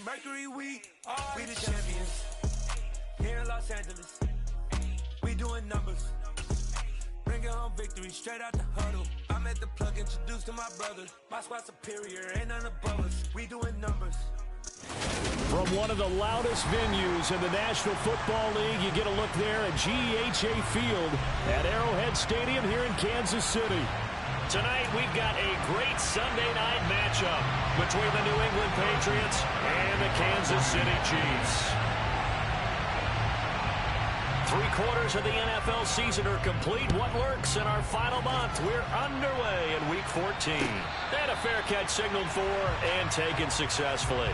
Mercury week. We the champions. Here in Los Angeles. We doing numbers. Bringing home victory straight out the huddle. I'm at the plug introduced to my brothers. My squad superior, ain't none above us. We doing numbers. From one of the loudest venues in the National Football League, you get a look there at GEHA Field at Arrowhead Stadium here in Kansas City. Tonight, we've got a great Sunday night matchup between the New England Patriots and the Kansas City Chiefs. 3/4 of the NFL season are complete. What lurks in our final month? We're underway in Week 14. And a fair catch signaled for and taken successfully.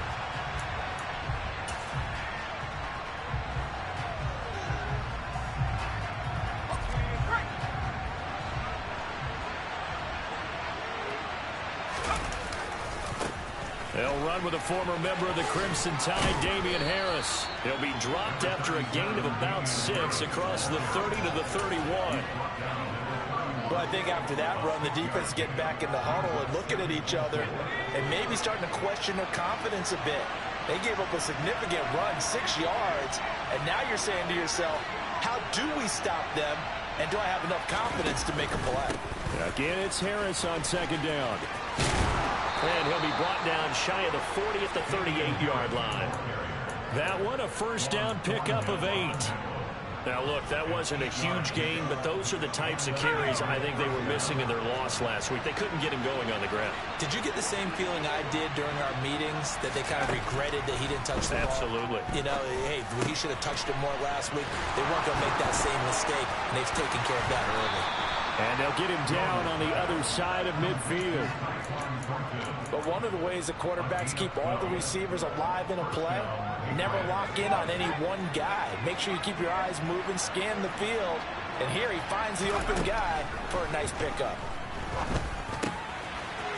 They'll run with a former member of the Crimson Tide, Damian Harris. He'll be dropped after a gain of about 6 across the 30 to the 31. Well, I think after that run, the defense getting back in the huddle and looking at each other and maybe starting to question their confidence a bit. They gave up a significant run, 6 yards, and now you're saying to yourself, how do we stop them, and do I have enough confidence to make a play? Again, it's Harris on second down. And he'll be brought down shy of the 40 at the 38-yard line. That one, a first down pickup of 8. Now, look, that wasn't a huge gain, but those are the types of carries I think they were missing in their loss last week. They couldn't get him going on the ground. Did you get the same feeling I did during our meetings, that they kind of regretted that he didn't touch the ball? Absolutely. You know, hey, he should have touched it more last week. They weren't going to make that same mistake, and they've taken care of that early. And they'll get him down on the other side of midfield. But one of the ways that quarterbacks keep all the receivers alive in a play, never lock in on any one guy. Make sure you keep your eyes moving, scan the field. And here he finds the open guy for a nice pickup.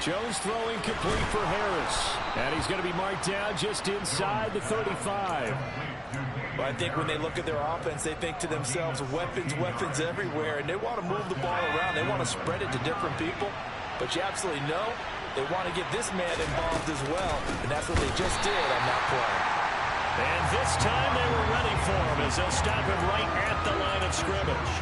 Jones throwing complete for Harris. And he's going to be marked down just inside the 35. Well, I think when they look at their offense, they think to themselves, weapons, weapons everywhere, and they want to move the ball around. They want to spread it to different people. But you absolutely know they want to get this man involved as well, and that's what they just did on that play. And this time they were ready for him as they'll stop him right at the line of scrimmage.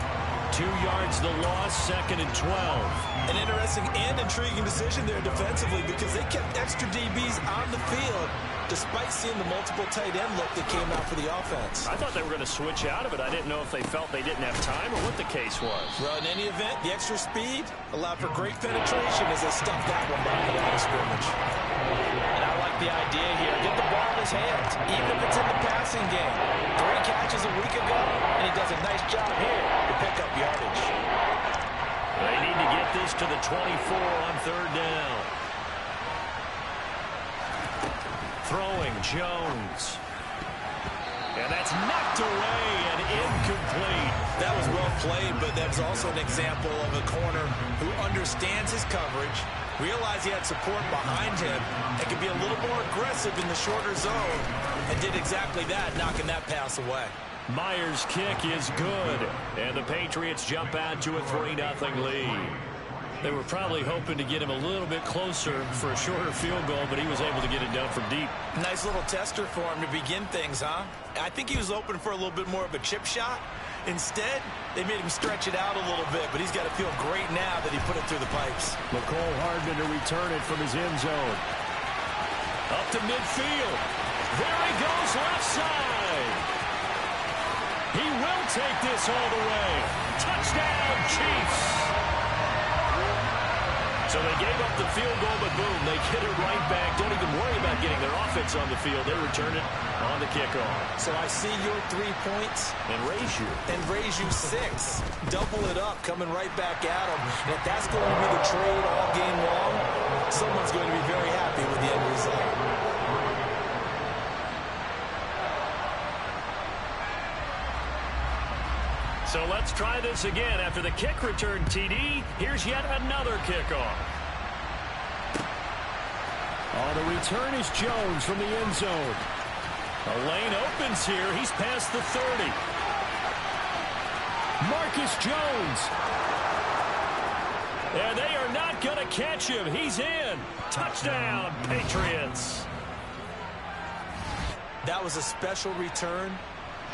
2 yards the loss, 2nd and 12. An interesting and intriguing decision there defensively because they kept extra DBs on the field despite seeing the multiple tight end look that came out for the offense. I thought they were going to switch out of it. I didn't know if they felt they didn't have time or what the case was. Well, in any event, the extra speed allowed for great penetration as they stuffed that one behind the line of scrimmage. And I like the idea here. Get the ball in his hands, even if it's in the passing game. 3 catches a week ago, and he does a nice job here to pick up yardage. They need to get this to the 24 on 3rd down. Throwing Jones. And that's knocked away and incomplete. That was well played, but that's also an example of a corner who understands his coverage, realized he had support behind him, and could be a little more aggressive in the shorter zone, and did exactly that, knocking that pass away. Myers' kick is good, and the Patriots jump out to a 3-0 lead. They were probably hoping to get him a little bit closer for a shorter field goal, but he was able to get it done from deep. Nice little tester for him to begin things, huh? I think he was open for a little bit more of a chip shot. Instead, they made him stretch it out a little bit, but he's got to feel great now that he put it through the pipes. McCole Hardman to return it from his end zone. Up to midfield. There he goes, left side. He will take this all the way. Touchdown, Chiefs. So they gave up the field goal, but boom, they get it right back. Don't even worry about getting their offense on the field. They return it on the kickoff. So I see your 3 points. And raise you 6. Double it up, coming right back at them. And if that's going to be the trade all game long, someone's going to be very happy with the end result. So let's try this again. After the kick return TD, here's yet another kickoff. On the return is Jones from the end zone. A lane opens here. He's past the 30. Marcus Jones. And they are not going to catch him. He's in. Touchdown, Patriots. That was a special return,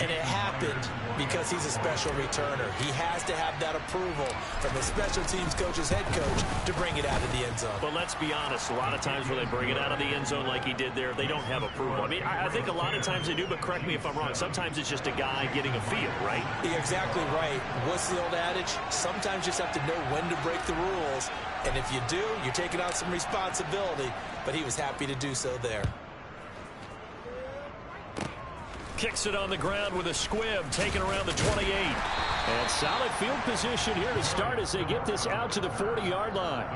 and it happened because he's a special returner. He has to have that approval from his special teams coach's head coach to bring it out of the end zone. But let's be honest, a lot of times when they bring it out of the end zone like he did there, they don't have approval. I mean, I think a lot of times they do, but correct me if I'm wrong. Sometimes it's just a guy getting a feel, right? You're exactly right. What's the old adage? Sometimes you just have to know when to break the rules. And if you do, you're taking on some responsibility. But he was happy to do so there. Kicks it on the ground with a squib, taken around the 28. And solid field position here to start as they get this out to the 40-yard line.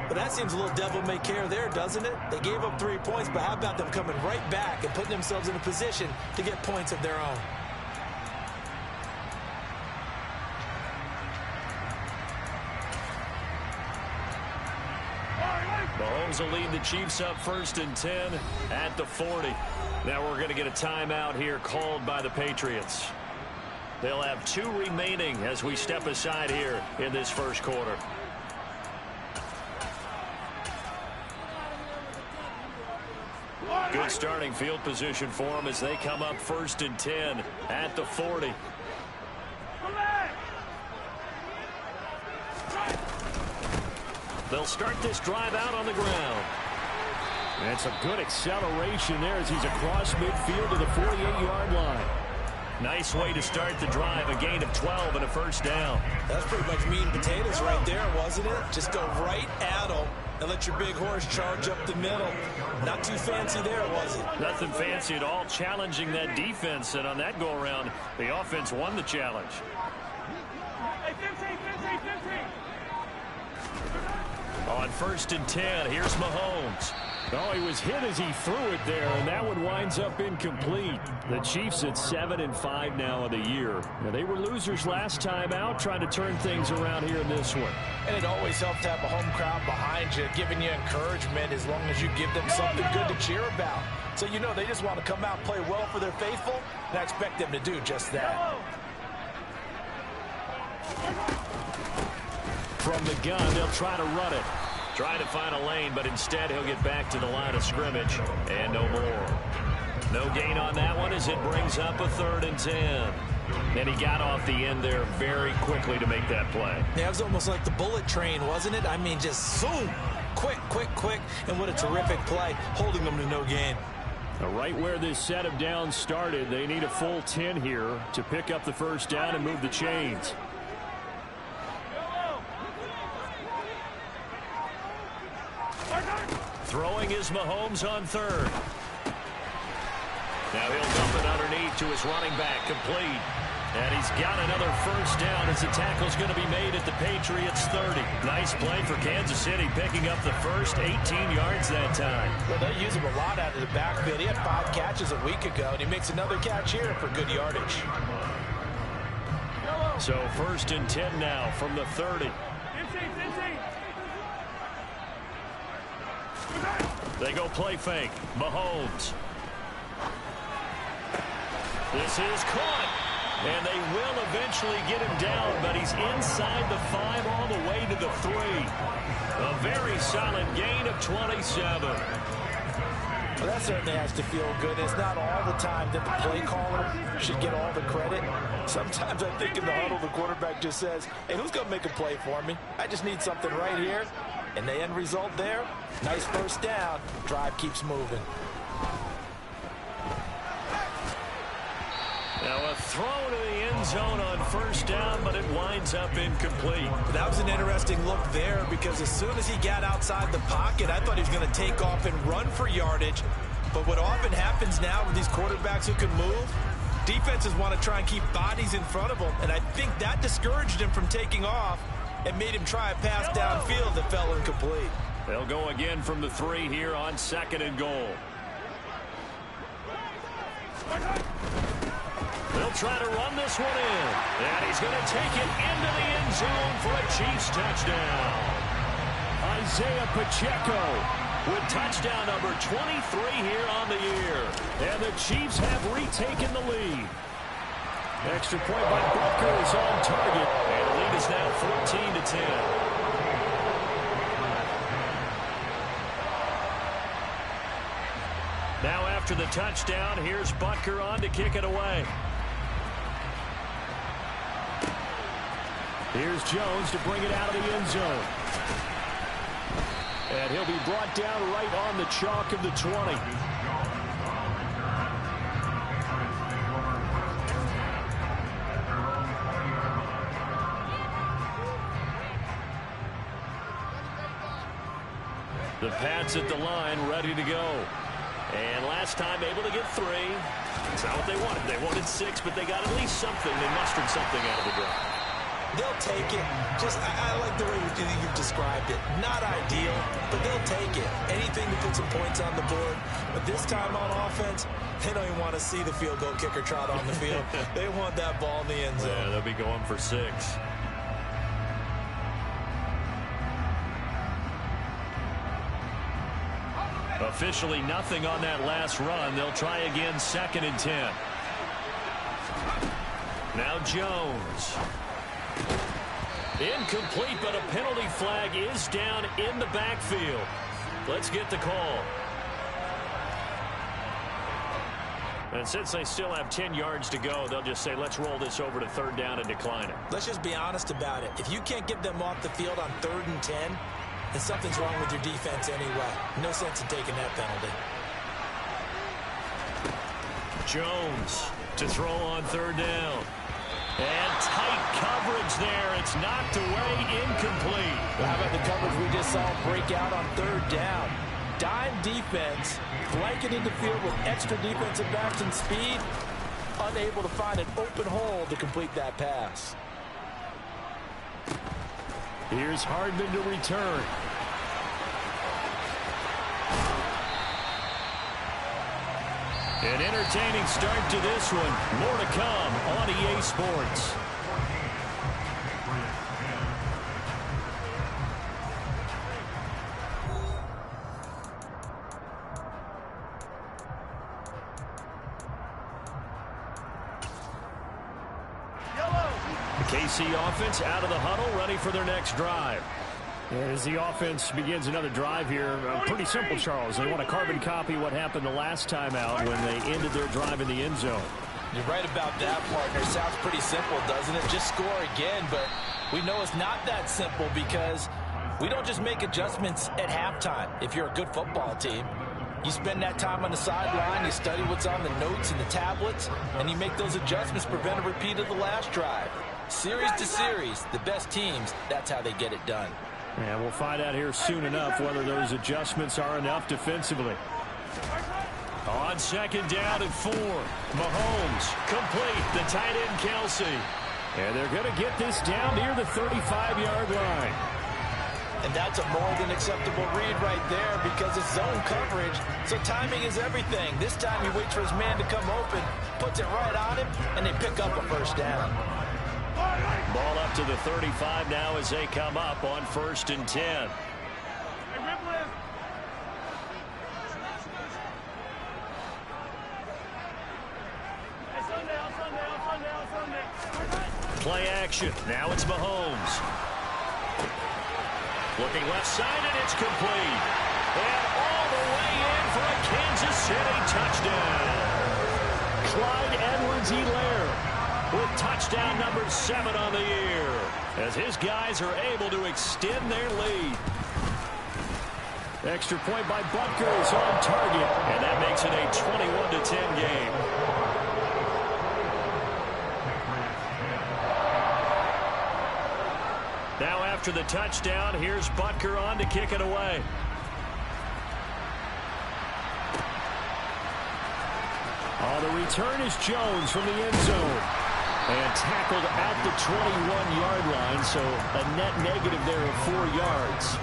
But that seems a little devil-may-care there, doesn't it? They gave up 3 points, but how about them coming right back and putting themselves in a position to get points of their own? Mahomes will lead the Chiefs up 1st and 10 at the 40. Now we're going to get a timeout here called by the Patriots. They'll have 2 remaining as we step aside here in this first quarter. Good starting field position for them as they come up 1st and 10 at the 40. They'll start this drive out on the ground. That's a good acceleration there as he's across midfield to the 48-yard line. Nice way to start the drive, a gain of 12 and a first down. That's pretty much meat and potatoes right there, wasn't it? Just go right at them and let your big horse charge up the middle. Not too fancy there, was it? Nothing fancy at all, challenging that defense, and on that go-around, the offense won the challenge. On 1st and 10, here's Mahomes. Oh, he was hit as he threw it there, and that one winds up incomplete. The Chiefs at 7-5 now of the year. Now, they were losers last time out, trying to turn things around here in this one. And it always helps to have a home crowd behind you, giving you encouragement as long as you give them something good to cheer about. So you know they just want to come out and play well for their faithful, and I expect them to do just that. From the gun, they'll try to run it. Trying to find a lane, but instead he'll get back to the line of scrimmage. And no more. No gain on that one as it brings up a 3rd and 10. And he got off the end there very quickly to make that play. Yeah, it was almost like the bullet train, wasn't it? I mean, just zoom. Quick, quick, quick. And what a terrific play, holding them to no gain. Right where this set of downs started, they need a full 10 here to pick up the first down and move the chains. Throwing is Mahomes on 3rd. Now he'll dump it underneath to his running back, complete. And he's got another first down as the tackle's going to be made at the Patriots 30. Nice play for Kansas City, picking up the first 18 yards that time. Well, they use him a lot out of the backfield. He had 5 catches a week ago, and he makes another catch here for good yardage. So 1st and 10 now from the 30. They go play fake. Mahomes. This is caught. And they will eventually get him down, but he's inside the 5 all the way to the 3. A very solid gain of 27. Well, that certainly has to feel good. It's not all the time that the play caller should get all the credit. Sometimes I think in the huddle, the quarterback just says, hey, who's going to make a play for me? I just need something right here. And the end result there, nice first down. Drive keeps moving. Now a throw to the end zone on 1st down, but it winds up incomplete. That was an interesting look there because as soon as he got outside the pocket, I thought he was going to take off and run for yardage. But what often happens now with these quarterbacks who can move, defenses want to try and keep bodies in front of them. And I think that discouraged him from taking off and made him try a pass downfield that fell incomplete. They'll go again from the 3 here on 2nd and goal. They'll try to run this one in. And he's going to take it into the end zone for a Chiefs touchdown. Isaiah Pacheco with touchdown number 23 here on the year. And the Chiefs have retaken the lead. Extra point by Butker is on target. And the lead is now 14-10. Now after after the touchdown, here's Butker on to kick it away. Here's Jones to bring it out of the end zone. And he'll be brought down right on the chalk of the 20. The Pats at the line, ready to go. And last time able to get 3. It's not what they wanted. They wanted 6, but they got at least something. They mustered something out of the drive. They'll take it. I like the way you've described it. Not ideal, but they'll take it. Anything to put some points on the board. But this time on offense, they don't even want to see the field goal kicker trot on the field. They want that ball in the end zone. Yeah, they'll be going for 6. Officially nothing on that last run. They'll try again, 2nd and 10. Now Jones. Incomplete, but a penalty flag is down in the backfield. Let's get the call. And since they still have 10 yards to go, they'll just say, let's roll this over to 3rd down and decline it. Let's just be honest about it. If you can't get them off the field on 3rd and 10, then something's wrong with your defense anyway. No sense in taking that penalty. Jones to throw on 3rd down. And tight coverage there. It's knocked away, incomplete. Well, how about the coverage we just saw break out on 3rd down? Dime defense, blanketed the field with extra defensive backs and speed, unable to find an open hole to complete that pass. Here's Hardman to return. An entertaining start to this one. More to come on EA Sports. The KC offense out of the huddle, ready for their next drive. As the offense begins another drive here, pretty simple, Charles. They want to carbon copy what happened the last time out when they ended their drive in the end zone. You're right about that, partner. Sounds pretty simple, doesn't it? Just score again, but we know it's not that simple because we don't just make adjustments at halftime. If you're a good football team, you spend that time on the sideline, you study what's on the notes and the tablets, and you make those adjustments, prevent a repeat of the last drive. Series to series, the best teams, that's how they get it done. And we'll find out here soon enough whether those adjustments are enough defensively. On 2nd down and 4. Mahomes complete, the tight end Kelsey. And they're going to get this down near the 35-yard line. And that's a more than acceptable read right there because it's zone coverage, so timing is everything. This time he waits for his man to come open, puts it right on him, and they pick up a 1st down. Ball up to the 35 now as they come up on 1st and 10. Play action. Now it's Mahomes. Looking left side, and it's complete. And all the way in for a Kansas City touchdown. Clyde Edwards-Helaire with touchdown number 7 on the year, as his guys are able to extend their lead. Extra point by Butker is on target, and that makes it a 21-10 game. Now after the touchdown, here's Butker on to kick it away. On the return is Jones from the end zone. And tackled at the 21-yard line, so a net negative there of 4 yards.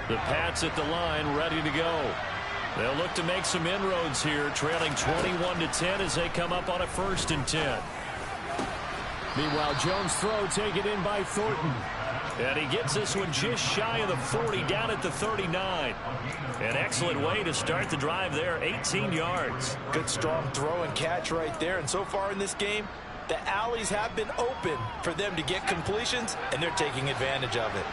The Pats at the line, ready to go. They'll look to make some inroads here, trailing 21-10 as they come up on a 1st and 10. Meanwhile, Jones' throw taken in by Thornton. And he gets this one just shy of the 40, down at the 39. An excellent way to start the drive there, 18 yards. Good strong throw and catch right there. And so far in this game, the alleys have been open for them to get completions, and they're taking advantage of it.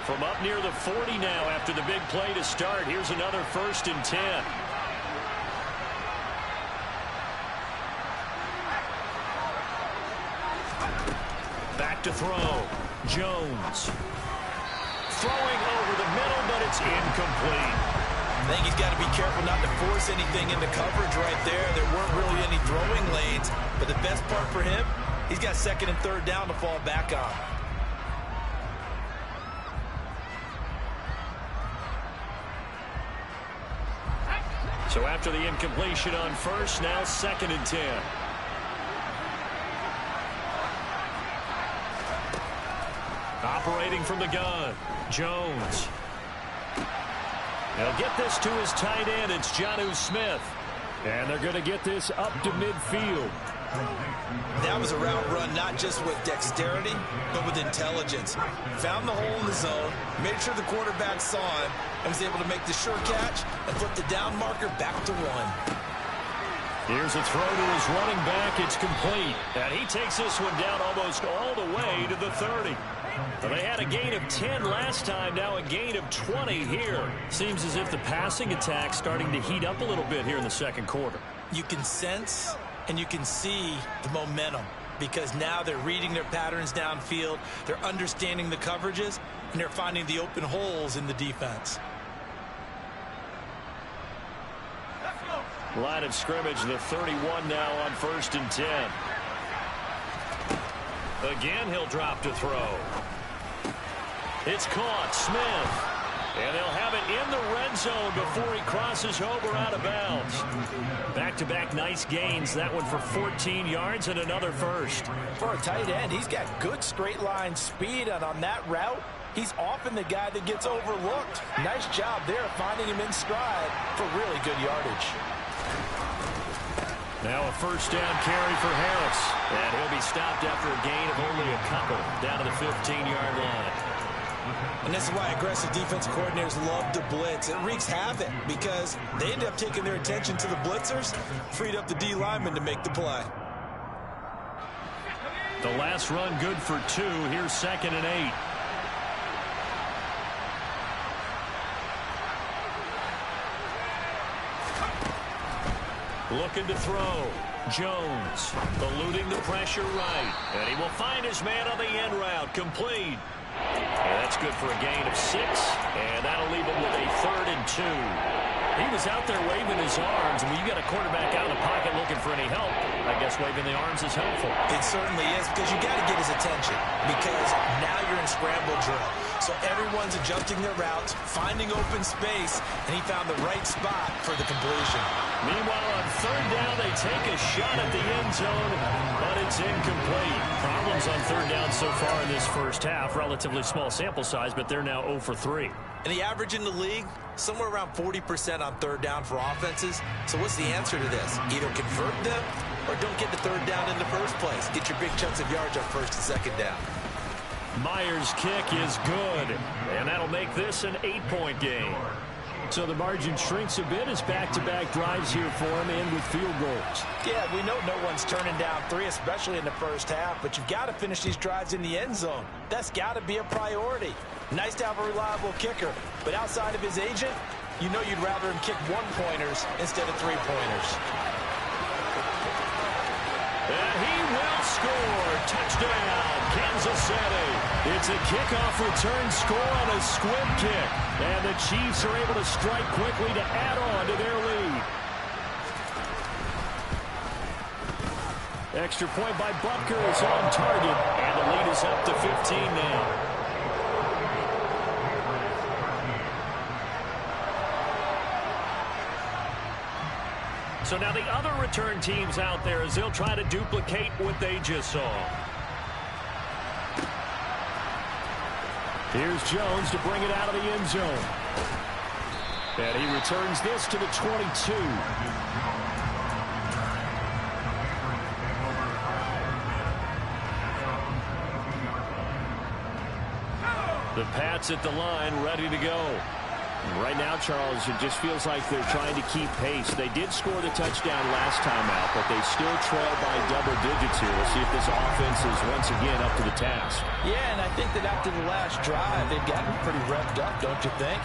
From up near the 40 now after the big play to start, here's another 1st and 10. Back to throw. Jones. Throwing over the middle, but it's incomplete. I think he's got to be careful not to force anything into coverage right there. There weren't really any throwing lanes, but the best part for him, he's got 2nd and 3rd down to fall back on. So after the incompletion on 1st, now 2nd and 10. Operating from the gun, Jones. They'll get this to his tight end. It's Jonnu Smith. And they're going to get this up to midfield. That was a route run not just with dexterity, but with intelligence. Found the hole in the zone, made sure the quarterback saw him, and was able to make the sure catch and flip the down marker back to 1. Here's a throw to his running back. It's complete. And he takes this one down almost all the way to the 30. Well, they had a gain of 10 last time, now a gain of 20 here. Seems as if the passing attack's starting to heat up a little bit here in the 2nd quarter. You can sense and you can see the momentum because now they're reading their patterns downfield, they're understanding the coverages, and they're finding the open holes in the defense. Line of scrimmage, the 31 now on 1st and 10. Again, he'll drop to throw. It's caught, Smith. And they'll have it in the red zone before he crosses over out of bounds. Back-to-back nice gains. That one for 14 yards and another 1st. For a tight end, he's got good straight line speed, and on that route, he's often the guy that gets overlooked. Nice job there finding him in stride for really good yardage. Now a 1st down carry for Harris. And he'll be stopped after a gain of only a couple down to the 15-yard line. And this is why aggressive defensive coordinators love to blitz. It wreaks havoc because they end up taking their attention to the blitzers, freed up the D lineman to make the play. The last run good for 2. Here's 2nd and 8. Looking to throw. Jones eluding the pressure right. And he will find his man on the end route. Complete. And that's good for a gain of 6. And that'll leave him with a 3rd and 2. He was out there waving his arms. And when you got a quarterback out of the pocket looking for any help, I guess waving the arms is helpful. It certainly is because you got to get his attention because now you're in scramble drill. So everyone's adjusting their routes, finding open space, and he found the right spot for the completion. Meanwhile, on 3rd down, they take a shot at the end zone, but it's incomplete. Problems on 3rd down so far in this first half. Relatively small sample size, but they're now 0 for 3. And the average in the league, somewhere around 40% on 3rd down for offenses. So what's the answer to this? Either convert them or don't get the 3rd down in the first place. Get your big chunks of yards on 1st and 2nd down. Myers' kick is good, and that'll make this an 8-point game. So the margin shrinks a bit as back-to-back drives here for him and with field goals. Yeah, we know no one's turning down 3, especially in the first half, but you've got to finish these drives in the end zone. That's got to be a priority. Nice to have a reliable kicker, but outside of his agent, you know you'd rather him kick 1-pointers instead of 3-pointers. And he will score. Touchdown, Kansas City. It's a kickoff return score on a squib kick. And the Chiefs are able to strike quickly to add on to their lead. Extra point by Butker is on target. And the lead is up to 15 now. So now the other return teams out there as they'll try to duplicate what they just saw. Here's Jones to bring it out of the end zone. And he returns this to the 22. The Pats at the line, ready to go. Right now, Charles, it just feels like they're trying to keep pace. They did score the touchdown last time out, but they still trail by double digits here. We'll see if this offense is once again up to the task. Yeah, and I think that after the last drive, they've gotten pretty revved up, don't you think?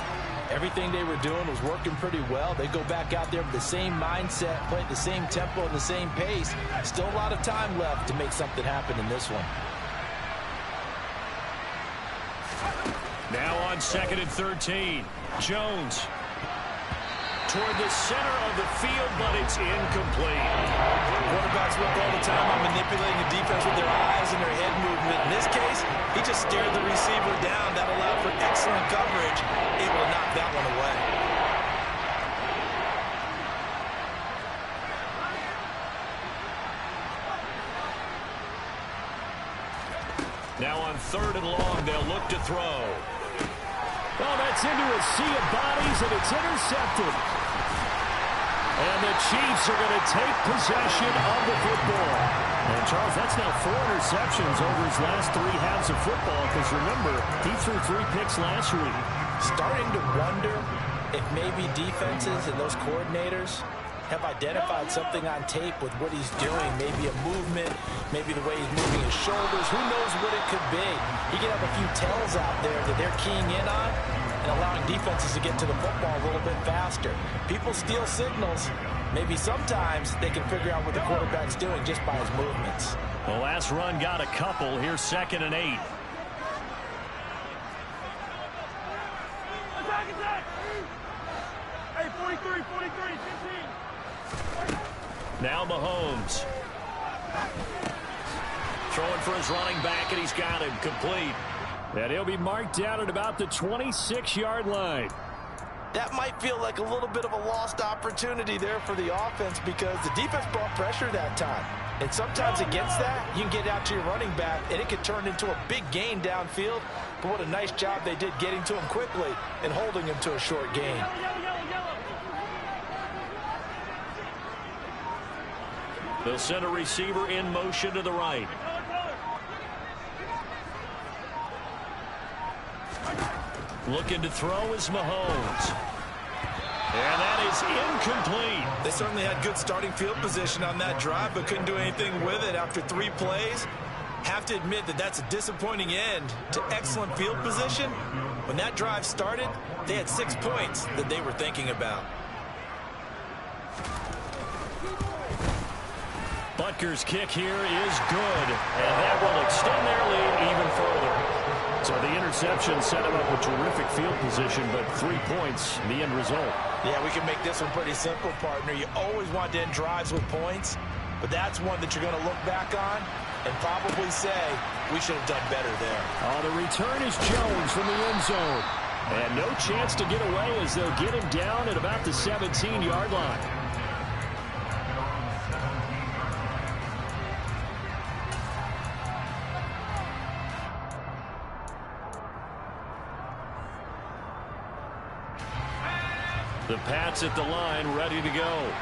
Everything they were doing was working pretty well. They go back out there with the same mindset, play at the same tempo and the same pace. Still a lot of time left to make something happen in this one. Now on 2nd and 13. Jones toward the center of the field, but it's incomplete. Quarterbacks work all the time on manipulating the defense with their eyes and their head movement. In this case, he just stared the receiver down. That allowed for excellent coverage, able to knock that one away. Now on 3rd and long, they'll look to throw. Oh, that's into a sea of bodies, and it's intercepted. And the Chiefs are going to take possession of the football. And, Charles, that's now 4 interceptions over his last 3 halves of football, because, remember, he threw 3 picks last week. Starting to wonder if maybe defenses and those coordinators have identified something on tape with what he's doing. Maybe a movement, maybe the way he's moving his shoulders. Who knows what it could be? He could have a few tells out there that they're keying in on and allowing defenses to get to the football a little bit faster. People steal signals. Maybe sometimes they can figure out what the quarterback's doing just by his movements. The last run got a couple. Here's 2nd and 8. Hey, 43, 15. Now Mahomes. Throwing for his running back, and he's got him complete. And he'll be marked down at about the 26-yard line. That might feel like a little bit of a lost opportunity there for the offense because the defense brought pressure that time. And sometimes against that, you can get out to your running back, and it could turn into a big gain downfield. But what a nice job they did getting to him quickly and holding him to a short gain. They'll send a receiver in motion to the right. Looking to throw is Mahomes. And that is incomplete. They certainly had good starting field position on that drive, but couldn't do anything with it after 3 plays. Have to admit that that's a disappointing end to excellent field position. When that drive started, they had 6 points that they were thinking about. Butker's kick here is good, and that will extend their lead even further. So the interception set him up with terrific field position, but 3 points, the end result. Yeah, we can make this one pretty simple, partner. You always want to end drives with points, but that's one that you're going to look back on and probably say, we should have done better there. The return is Jones from the end zone. And no chance to get away as they'll get him down at about the 17-yard line. The Pats at the line, ready to go.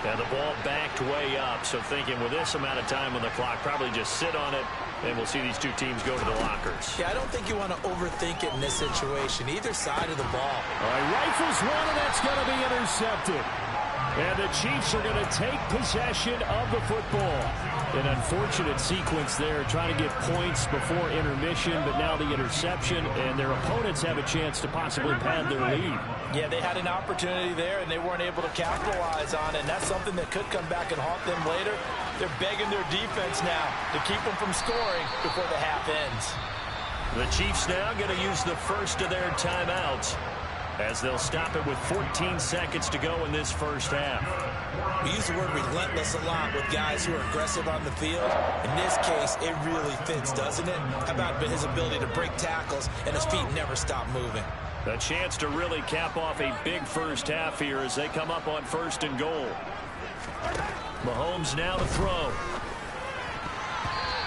And the ball backed way up, so thinking with this amount of time on the clock, probably just sit on it, and we'll see these two teams go to the lockers. Yeah, I don't think you want to overthink it in this situation, either side of the ball. All right, rifles one, and that's going to be intercepted. And the Chiefs are going to take possession of the football. An unfortunate sequence there, trying to get points before intermission, but now the interception, and their opponents have a chance to possibly pad their lead. Yeah, they had an opportunity there, and they weren't able to capitalize on it, and that's something that could come back and haunt them later. They're begging their defense now to keep them from scoring before the half ends. The Chiefs now going to use the first of their timeouts, as they'll stop it with 14 seconds to go in this first half. We use the word relentless a lot with guys who are aggressive on the field. In this case, it really fits, doesn't it? How about his ability to break tackles and his feet never stop moving? A chance to really cap off a big first half here as they come up on 1st and goal. Mahomes now to throw.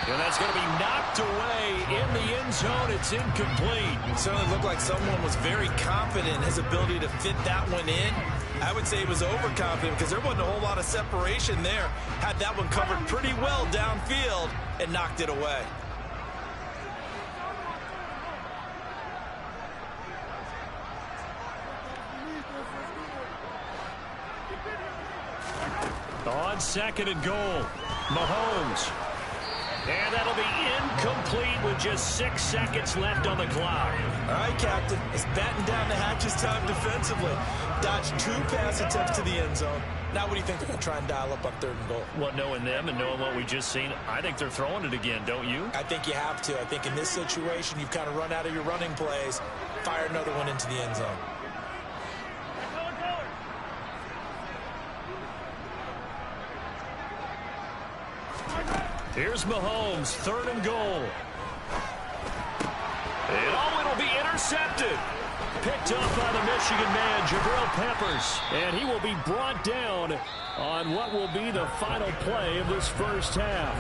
And that's going to be knocked away in the end zone. It's incomplete. It certainly looked like someone was very confident in his ability to fit that one in. I would say he was overconfident because there wasn't a whole lot of separation there. Had that one covered pretty well downfield and knocked it away. On second and goal, Mahomes. And that'll be incomplete with just 6 seconds left on the clock. All right, Captain. It's batten down the hatches time defensively. Dodged 2 pass attempts to the end zone. Now what do you think they're going to try and dial up on 3rd and goal? Well, knowing them and knowing what we just seen, I think they're throwing it again, don't you? I think you have to. I think in this situation, you've kind of run out of your running plays. Fire another one into the end zone. Here's Mahomes, 3rd and goal. And it'll be intercepted. Picked up by the Michigan man, Jabril Peppers. And he will be brought down on what will be the final play of this first half.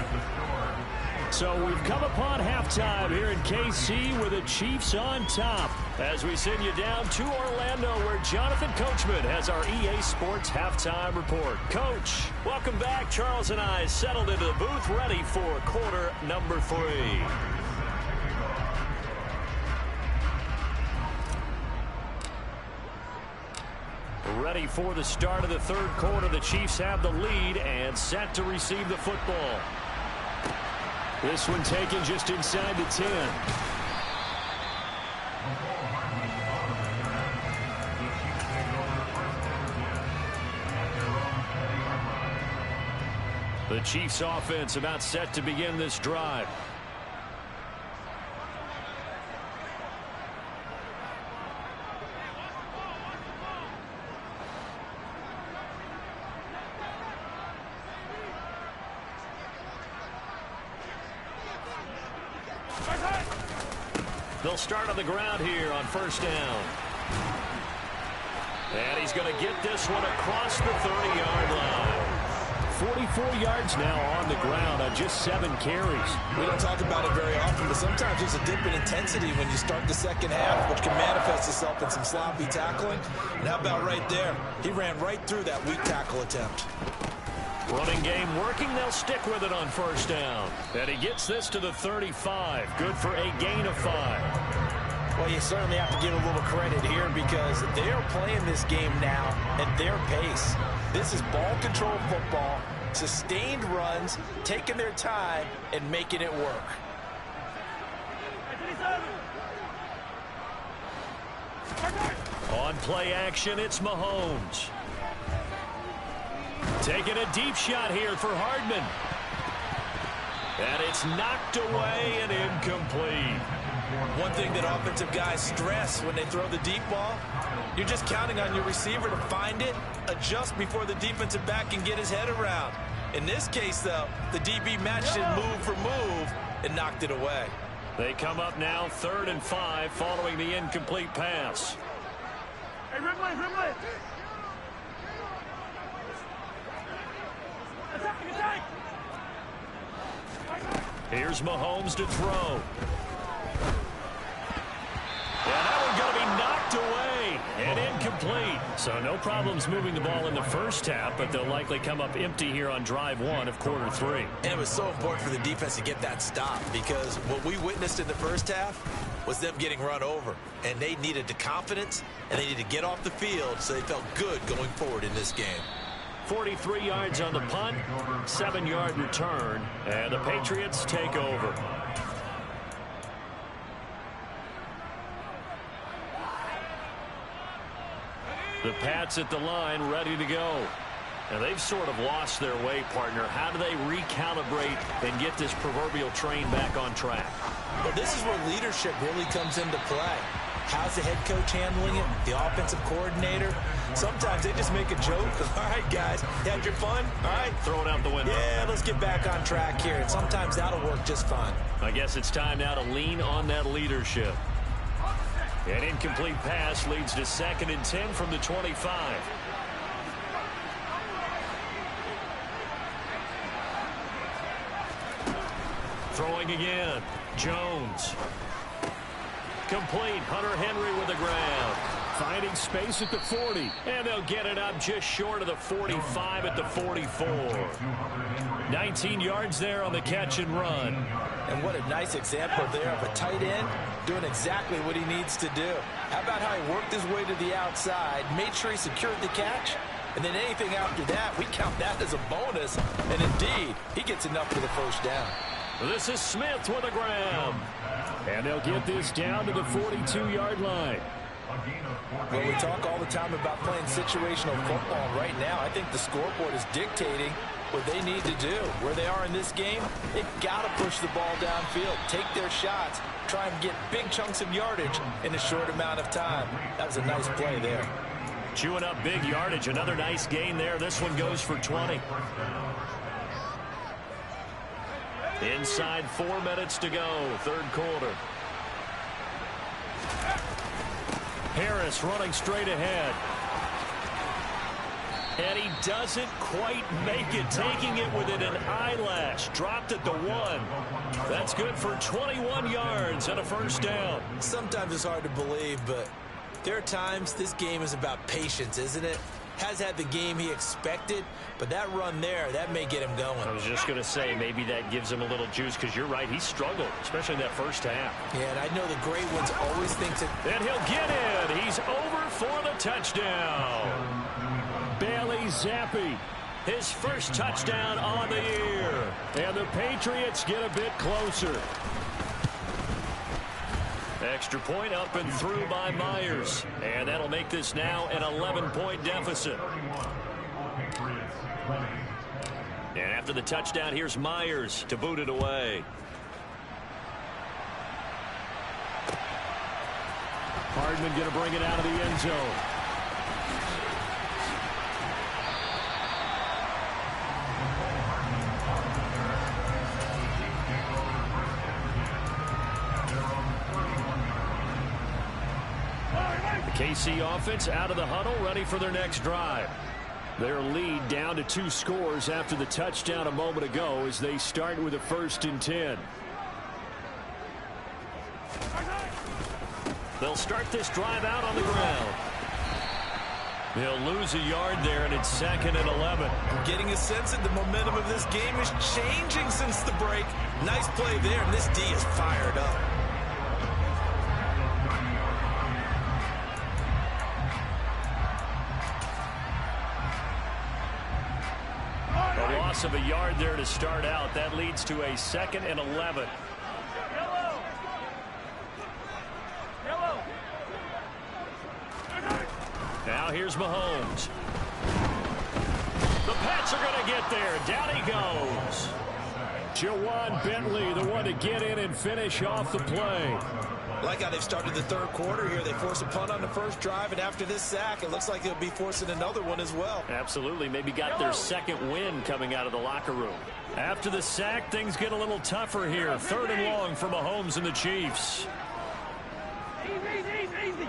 So we've come upon halftime here in KC with the Chiefs on top as we send you down to Orlando where Jonathan Coachman has our EA Sports halftime report. Coach, welcome back. Charles and I settled into the booth ready for quarter number 3. Ready for the start of the 3rd quarter. The Chiefs have the lead and set to receive the football. This one taken just inside the 10. The Chiefs offense about set to begin this drive. They'll start on the ground here on 1st down. And he's going to get this one across the 30-yard line. 44 yards now on the ground on just 7 carries. We don't talk about it very often, but sometimes there's a dip in intensity when you start the second half, which can manifest itself in some sloppy tackling. And how about right there? He ran right through that weak tackle attempt. Running game working. They'll stick with it on 1st down. And he gets this to the 35. Good for a gain of 5. Well, you certainly have to give a little credit here because they are playing this game now at their pace. This is ball control football, sustained runs, taking their time, and making it work. On play action, it's Mahomes. Taking a deep shot here for Hardman. And it's knocked away and incomplete. One thing that offensive guys stress when they throw the deep ball, you're just counting on your receiver to find it, adjust before the defensive back can get his head around. In this case, though, the DB matched it move for move and knocked it away. They come up now 3rd and 5 following the incomplete pass. Hey, Ridley! Here's Mahomes to throw. And that one's going to be knocked away and incomplete. So no problems moving the ball in the first half, but they'll likely come up empty here on drive 1 of quarter 3. And it was so important for the defense to get that stop because what we witnessed in the first half was them getting run over. And they needed the confidence, and they needed to get off the field so they felt good going forward in this game. 43 yards on the punt, 7-yard return, and the Patriots take over. The Pats at the line, ready to go. And they've sort of lost their way, partner. How do they recalibrate and get this proverbial train back on track? Well, this is where leadership really comes into play. How's the head coach handling it? The offensive coordinator? Sometimes they just make a joke. All right, guys, you had your fun? All right. Throw it out the window. Yeah, let's get back on track here. And sometimes that'll work just fine. I guess it's time now to lean on that leadership. An incomplete pass leads to 2nd and 10 from the 25. Throwing again. Jones. Complete. Hunter Henry with the grab. Finding space at the 40. And they'll get it up just short of the 45 at the 44. 19 yards there on the catch and run. And what a nice example there of a tight end doing exactly what he needs to do. How about how he worked his way to the outside, made sure he secured the catch, And then anything after that, we count that as a bonus. And indeed, he gets enough for the first down. This is Smith with a grab. And they'll get this down to the 42-yard line. Well, we talk all the time about playing situational football. And right now, I think the scoreboard is dictating what they need to do. Where they are in this game, they've got to push the ball downfield, take their shots, try and get big chunks of yardage in a short amount of time. That was a nice play there. Chewing up big yardage. Another nice gain there. This one goes for 20. Inside 4 minutes to go, third quarter. Harris running straight ahead. And he doesn't quite make it, taking it within an eyelash. Dropped at the 1. That's good for 21 yards and a first down. Sometimes it's hard to believe, but there are times this game is about patience, isn't it? Has had the game he expected, but that run there, that may get him going. I was just going to say, maybe that gives him a little juice, because you're right, he struggled, especially in that first half. Yeah, and I know the great ones always think to... And he'll get in. He's over for the touchdown. Bailey Zappi, his first touchdown on the year. And the Patriots get a bit closer. Extra point up and through by Myers. And that'll make this now an 11-point deficit. And after the touchdown, here's Myers to boot it away. Hardman going to bring it out of the end zone. KC offense out of the huddle, ready for their next drive. Their lead down to 2 scores after the touchdown a moment ago as they start with a 1st and 10. They'll start this drive out on the ground. They'll lose a yard there, and it's 2nd and 11. I'm getting a sense that the momentum of this game is changing since the break. Nice play there, and this D is fired up. Of a yard there to start out. That leads to a 2nd and 11. Now here's Mahomes. The Pats are going to get there. Down he goes. Jawan Bentley, the one to get in and finish off the play. Like how they've started the third quarter here. They force a punt on the first drive, and after this sack, it looks like they'll be forcing another one as well. Absolutely. Maybe got their 2nd win coming out of the locker room. After the sack, things get a little tougher here. 3rd and long for Mahomes and the Chiefs. Easy.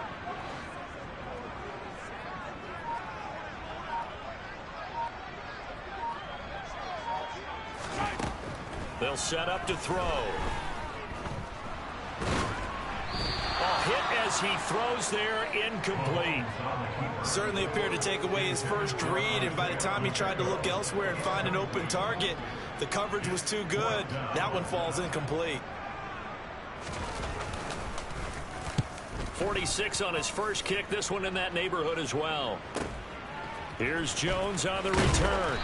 They'll set up to throw. Hit as he throws there, incomplete. Certainly appeared to take away his first read, and by the time he tried to look elsewhere and find an open target, the coverage was too good. That one falls incomplete. 46 on his first kick. This one in that neighborhood as well. Here's Jones on the return.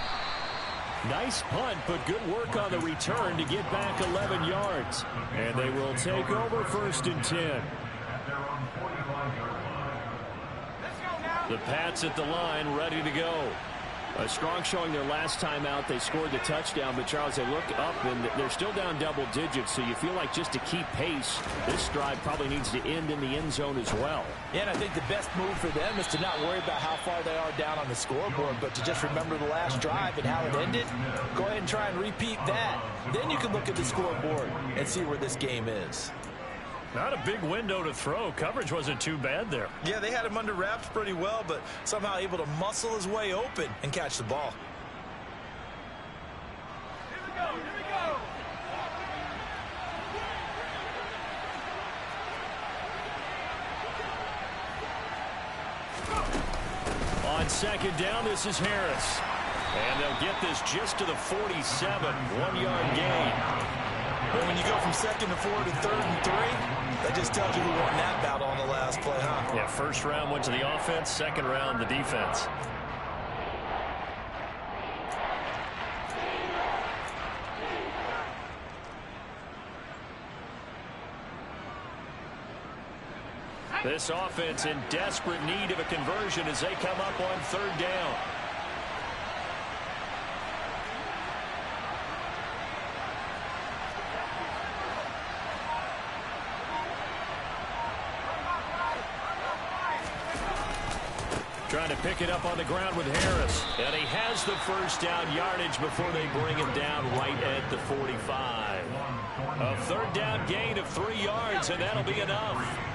Nice punt, but good work on the return to get back 11 yards. And they will take over 1st and 10. The Pats at the line, ready to go. A strong showing their last time out. They scored the touchdown, but Charles, they look up and they're still down double digits, so you feel like just to keep pace, this drive probably needs to end in the end zone as well. Yeah, and I think the best move for them is to not worry about how far they are down on the scoreboard, but to just remember the last drive and how it ended. Go ahead and try and repeat that. Then you can look at the scoreboard and see where this game is. Not a big window to throw. Coverage wasn't too bad there. Yeah, they had him under wraps pretty well, but somehow able to muscle his way open and catch the ball. Here we go. On 2nd down, this is Harris. And they'll get this just to the 47. 1-yard gain. But when you go from 2nd to 4 to 3rd and 3, that just tells you who won that battle on the last play, huh? Yeah, first round went to the offense, 2nd round the defense. This offense in desperate need of a conversion as they come up on third down. Trying to pick it up on the ground with Harris. And he has the first down yardage before they bring him down right at the 45. A third down gain of 3 yards, and that'll be enough.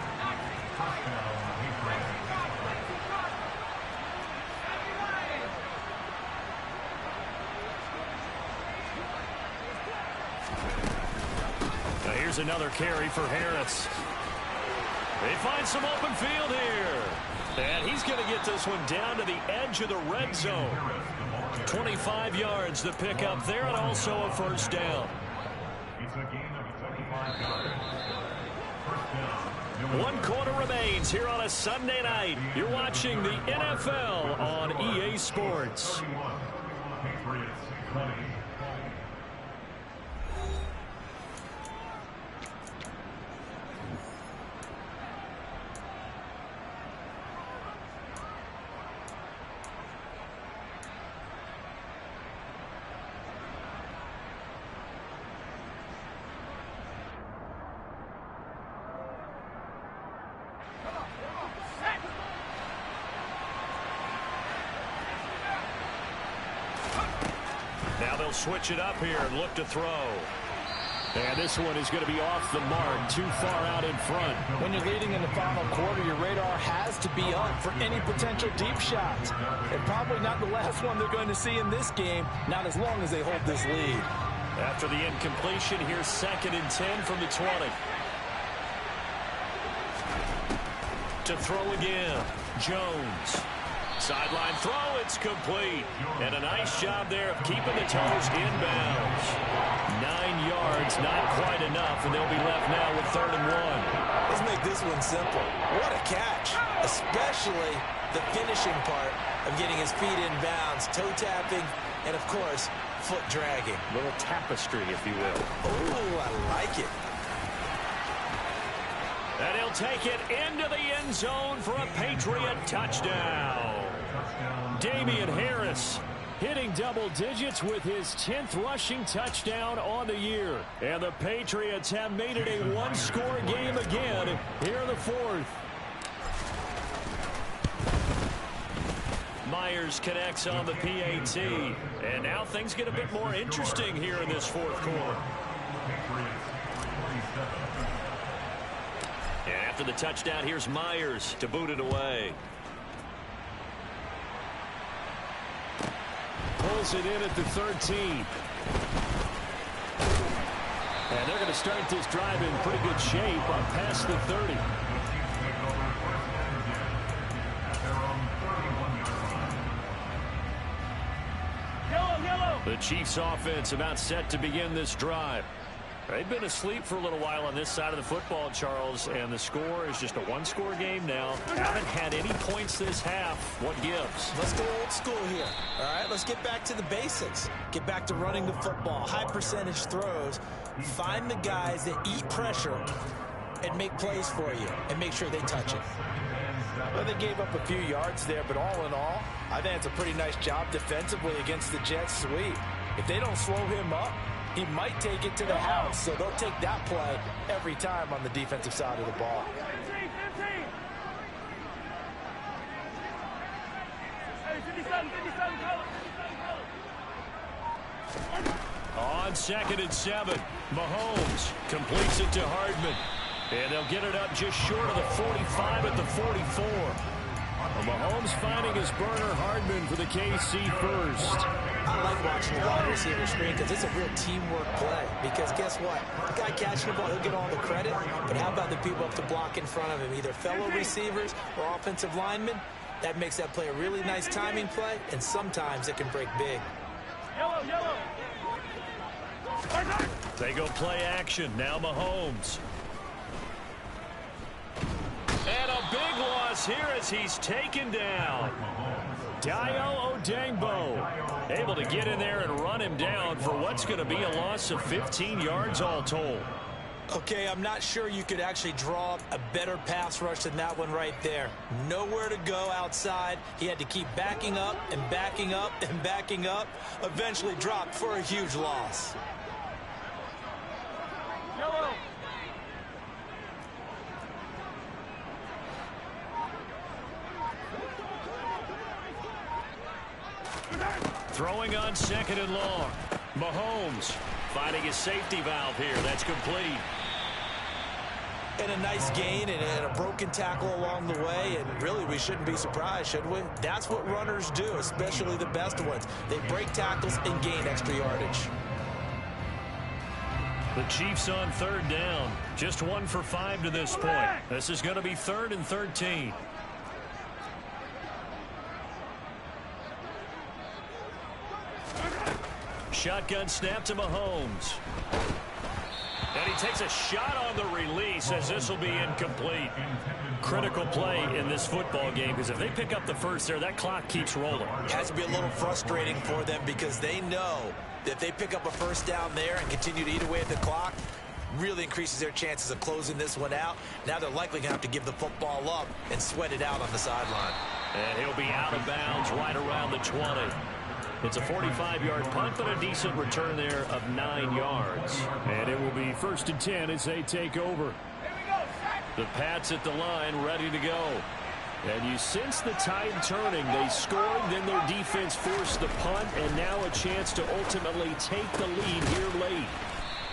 Now here's another carry for Harris. They find some open field here. And he's going to get this one down to the edge of the red zone. 25 yards to pick up there, and also a first down. It's a gain of 25 yards. First down. 1 quarter remains here on a Sunday night. You're watching the NFL on EA Sports. 31. Patriots 20. Now they'll switch it up here and look to throw. And this one is going to be off the mark, too far out in front. When you're leading in the final quarter, your radar has to be up for any potential deep shots. And probably not the last one they're going to see in this game, not as long as they hold this lead. After the incompletion, here's 2nd and 10 from the 20. To throw again, Jones. Sideline throw, it's complete. And a nice job there of keeping the toes inbounds. 9 yards, not quite enough, and they'll be left now with 3rd and 1. Let's make this one simple. What a catch, especially the finishing part of getting his feet in bounds, toe tapping, and of course, foot dragging. Little tapestry, if you will. Oh, I like it. And he'll take it into the end zone for a Patriot touchdown. Damian Harris hitting double digits with his 10th rushing touchdown on the year. And the Patriots have made it a one-score game again here in the 4th. Myers connects on the PAT. And now things get a bit more interesting here in this 4th quarter. And after the touchdown, here's Myers to boot it away. Pulls it in at the 13. And they're going to start this drive in pretty good shape up past the 30. The Chiefs offense about set to begin this drive. They've been asleep for a little while on this side of the football, Charles, and the score is just a one-score game now. Haven't had any points this half. What gives? Let's go old school here. All right, let's get back to the basics. Get back to running the football, high percentage throws. Find the guys that eat pressure and make plays for you and make sure they touch it. Well, they gave up a few yards there, but all in all, I think it's a pretty nice job defensively against the Jets sweep. If they don't slow him up, he might take it to the house, so they'll take that play every time on the defensive side of the ball. On 2nd and 7, Mahomes completes it to Hardman. And they'll get it up just short of the 45 at the 44. Well, Mahomes finding his burner Hardman for the KC first. I like watching the wide receiver screen because it's a real teamwork play. Because guess what? The guy catching the ball, he'll get all the credit. But how about the people up to block in front of him? Either fellow receivers or offensive linemen. That makes that play a really nice timing play. And sometimes it can break big. Yellow. They go play action. Now Mahomes. And a big loss here as he's taken down. Dayo Odeyingbo able to get in there and run him down for what's going to be a loss of 15 yards all told. Okay, I'm not sure you could actually draw up a better pass rush than that one right there. Nowhere to go outside. He had to keep backing up and backing up and backing up. Eventually dropped for a huge loss. Yellow. Throwing on 2nd and long. Mahomes finding his safety valve here. That's complete. And a nice gain and a broken tackle along the way. And really, we shouldn't be surprised, should we? That's what runners do, especially the best ones. They break tackles and gain extra yardage. The Chiefs on 3rd down. Just 1 for 5 to this point. This is going to be 3rd and 13. Shotgun snap to Mahomes. And he takes a shot on the release as this will be incomplete. Critical play in this football game because if they pick up the first there, that clock keeps rolling. It has to be a little frustrating for them because they know that if they pick up a first down there and continue to eat away at the clock, really increases their chances of closing this one out. Now they're likely going to have to give the football up and sweat it out on the sideline. And he'll be out of bounds right around the 20. It's a 45-yard punt, but a decent return there of 9 yards. And it will be 1st and 10 as they take over. The Pats at the line, ready to go. And you sense the tide turning. They scored, then their defense forced the punt, and now a chance to ultimately take the lead here late.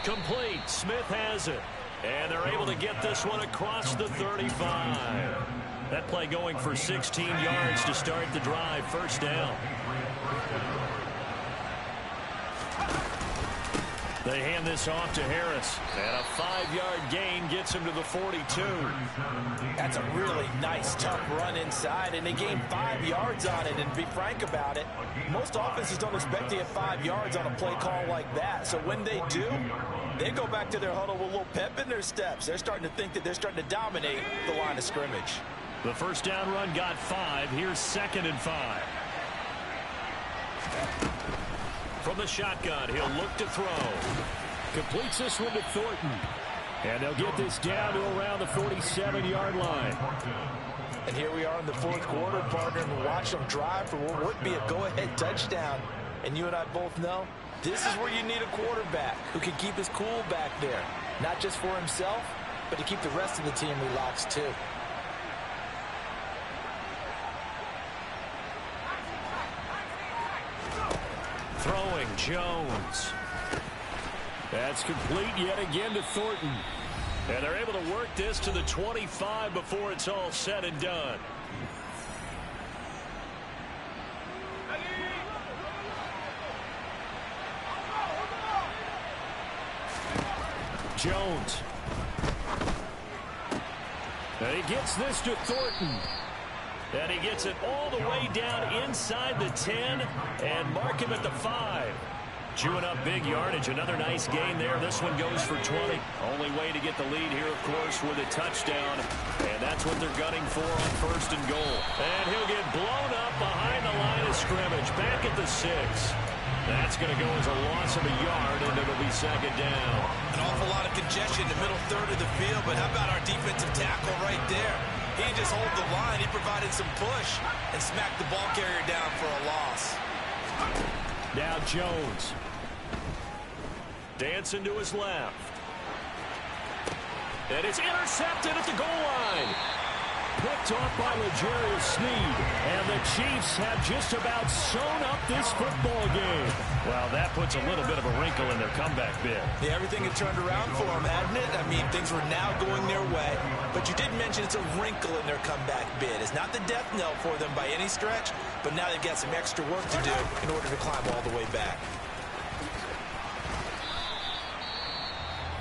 Complete. Smith has it. And they're able to get this one across the 35. That play going for 16 yards to start the drive. 1st down. They hand this off to Harris. And a 5-yard gain gets him to the 42. That's a really nice, tough run inside, and they gained 5 yards on it. And to be frank about it, most offenses don't expect to get 5 yards on a play call like that. So when they do, they go back to their huddle with a little pep in their steps. They're starting to think that they're starting to dominate the line of scrimmage. The 1st down run got 5. Here's 2nd and 5. From the shotgun, he'll look to throw. Completes this one to Thornton. And they'll get this down to around the 47-yard line. And here we are in the 4th quarter, partner, and watch them drive for what would be a go-ahead touchdown. And you and I both know this is where you need a quarterback who can keep his cool back there. Not just for himself, but to keep the rest of the team relaxed too. Throwing, Jones. That's complete yet again to Thornton. And they're able to work this to the 25 before it's all said and done. Jones. And he gets this to Thornton. And he gets it all the way down inside the 10 and mark him at the 5. Chewing up big yardage. Another nice gain there. This one goes for 20. Only way to get the lead here, of course, with a touchdown. And that's what they're gunning for on 1st and goal. And he'll get blown up behind the line of scrimmage. Back at the 6. That's going to go as a loss of a yard, and it'll be 2nd down. An awful lot of congestion in the middle third of the field, but how about our defensive tackle right there? He didn't just hold the line. He provided some push and smacked the ball carrier down for a loss. Now Jones. Dancing to his left. And it's intercepted at the goal line. Picked off by L'Jarius Sneed. And the Chiefs have just about sewn up this football game. Well, that puts a little bit of a wrinkle in their comeback bid. Yeah, everything had turned around for them, hadn't it? I mean, things were now going their way. But you did mention it's a wrinkle in their comeback bid. It's not the death knell for them by any stretch, but now they've got some extra work to do in order to climb all the way back.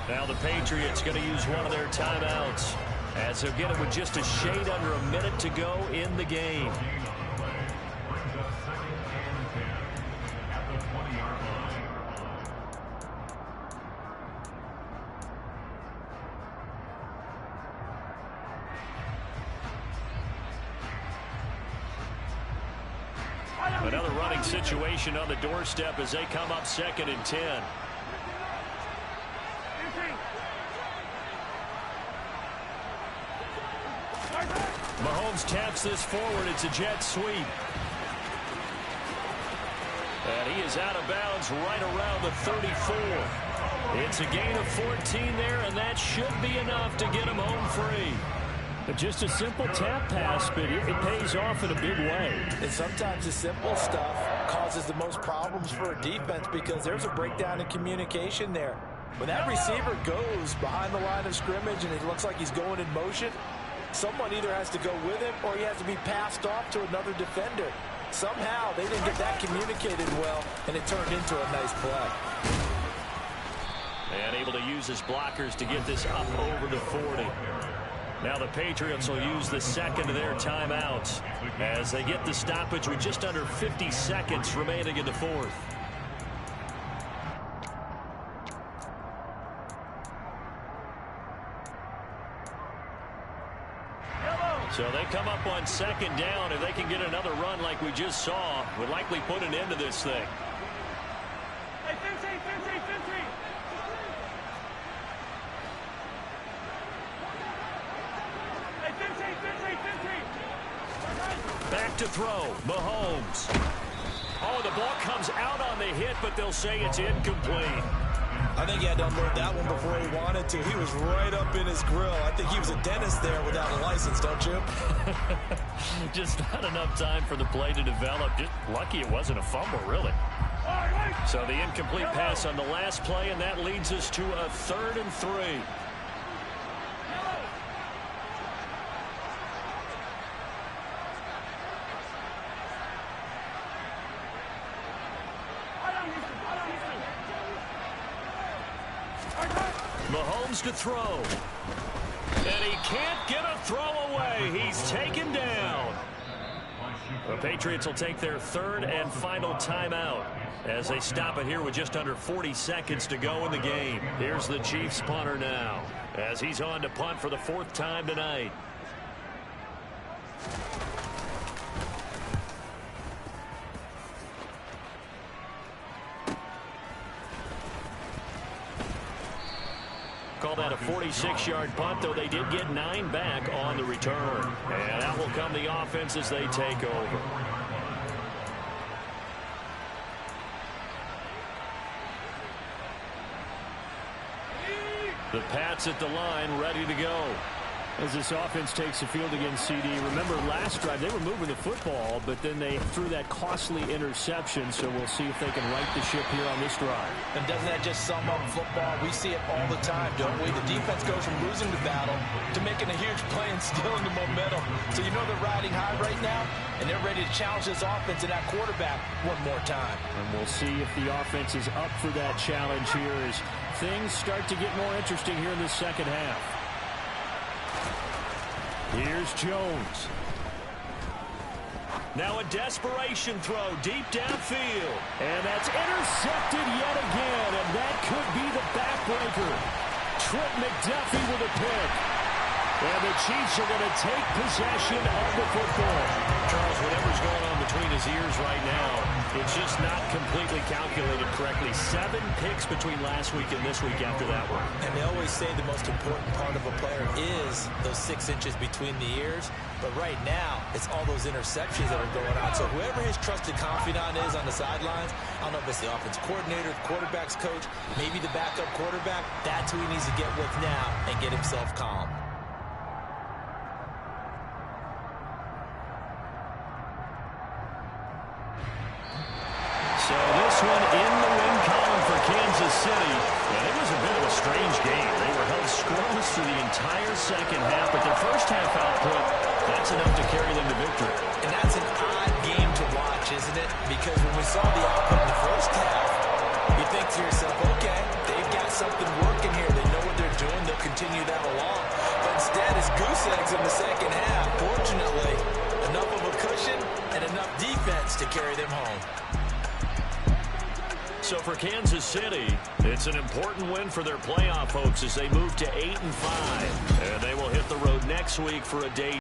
Now the Patriots going to use one of their timeouts as they'll get it with just a shade under a minute to go in the game. Brings us 2nd and 10 at the 20-yard line. Another running situation on the doorstep as they come up 2nd and 10. Mahomes taps this forward. It's a jet sweep. And he is out of bounds right around the 34. It's a gain of 14 there, and that should be enough to get him home free. But just a simple tap pass, but it pays off in a big way. And sometimes the simple stuff causes the most problems for a defense because there's a breakdown in communication there. When that receiver goes behind the line of scrimmage and it looks like he's going in motion, someone either has to go with him or he has to be passed off to another defender. Somehow they didn't get that communicated well, and it turned into a nice play. And able to use his blockers to get this up over the 40. Now the Patriots will use the second of their timeouts as they get the stoppage with just under 50 seconds remaining in the fourth. So they come up on second down. If they can get another run like we just saw, would likely put an end to this thing. Hey, Fincy. Hey, Fincy. Back to throw. Mahomes. Oh, the ball comes out on the hit, but they'll say it's incomplete. I think he had to unload that one before he wanted to. He was right up in his grill. I think he was a dentist there without a license, don't you? Just not enough time for the play to develop. Just lucky it wasn't a fumble, really. So the incomplete pass on the last play, and that leads us to a 3rd and 3. Mahomes to throw. And he can't get a throw away. He's taken down. The Patriots will take their 3rd and final timeout as they stop it here with just under 40 seconds to go in the game. Here's the Chiefs punter now as he's on to punt for the 4th time tonight. Call that a 46-yard punt, though they did get 9 back on the return. And out will come the offense as they take over. The Pats at the line, ready to go. As this offense takes the field against CD, remember last drive they were moving the football, but then they threw that costly interception, so we'll see if they can right the ship here on this drive. And doesn't that just sum up football? We see it all the time, don't we? The defense goes from losing the battle to making a huge play and stealing the momentum. So you know they're riding high right now, and they're ready to challenge this offense and that quarterback one more time. And we'll see if the offense is up for that challenge here as things start to get more interesting here in the second half. Here's Jones. Now a desperation throw deep downfield. And that's intercepted yet again, and that could be the backbreaker. Trent McDuffie with a pick. And the Chiefs are going to take possession of the football. Charles, whatever's going on between his ears right now, it's just not completely calculated correctly. 7 picks between last week and this week after that one. And they always say the most important part of a player is those 6 inches between the ears. But right now, it's all those interceptions that are going on. So whoever his trusted confidant is on the sidelines, I don't know if it's the offense coordinator, the quarterback's coach, maybe the backup quarterback, that's who he needs to get with now and get himself calm. So this one in the win column for Kansas City. And it was a bit of a strange game. They were held scoreless through the entire second half, but their first half output, that's enough to carry them to victory. And that's an odd game to watch, isn't it? Because when we saw the output in the first half, you think to yourself, okay, they've got something working here. They know what they're doing. They'll continue that along. But instead, it's goose eggs in the second half. Fortunately, enough of a cushion and enough defense to carry them home. So for Kansas City, it's an important win for their playoff hopes as they move to 8-5. And they will hit the road next week for a day